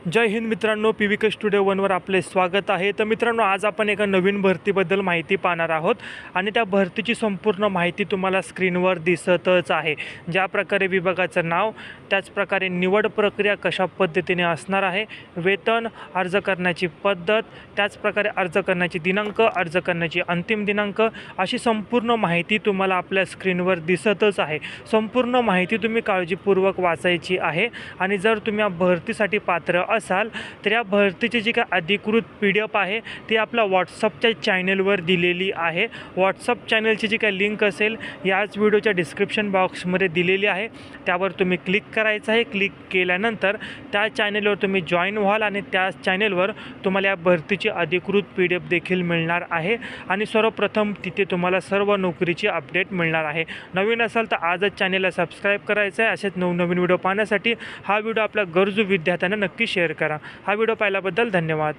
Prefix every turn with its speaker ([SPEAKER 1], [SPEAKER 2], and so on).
[SPEAKER 1] जय हिंद मित्रांनो, PVK studio 1वर आपले स्वागत आहे। तर मित्रांनो, आज आपण एका नवीन भरतीबद्दल माहिती पाहणार आहोत आणि त्या भरतीची संपूर्ण माहिती तुम्हाला स्क्रीनवर दिसतच आहे। ज्या प्रकारे विभागाचं नाव, त्याच प्रकारे निवड प्रक्रिया कशा पद्धतीने असणार आहे, वेतन, अर्ज करण्याची पद्धत, त्याच प्रकारे अर्ज करण्याची दिनांक, अर्ज करण्याची अंतिम दिनांक, अशी संपूर्ण माहिती तुम्हाला आपल्या स्क्रीनवर दिसतच आहे। संपूर्ण माहिती तुम्ही काळजीपूर्वक वाचायची आहे आणि जर तुम्ही या भरतीसाठी पात्र असाल तर या भरतीची जी काय अधिकृत PDF आहे ती आपल्या WhatsAppच्या चॅनलवर दिलेली आहे। WhatsApp चॅनलची जी काय लिंक असेल याच व्हिडिओच्या डिस्क्रिप्शन बॉक्समध्ये दिलेली आहे, त्यावर तुम्ही क्लिक करायचं आहे। क्लिक केल्यानंतर त्या चॅनलवर तुम्ही जॉईन व्हाल आणि त्या चॅनलवर तुम्हाला या भरतीची अधिकृत PDF देखील मिळणार आहे आणि सर्वप्रथम तिथे तुम्हाला सर्व नोकरीची अपडेट मिळणार आहे। नवीन असाल तर आजच चॅनलला सबस्क्राईब करायचं आहे। असेच नवनवीन व्हिडिओ पाहण्यासाठी हा व्हिडिओ आपल्या गरजू विद्यार्थ्यांना नक्की शेअर करा। हा व्हिडिओ पाहिल्याबद्दल धन्यवाद।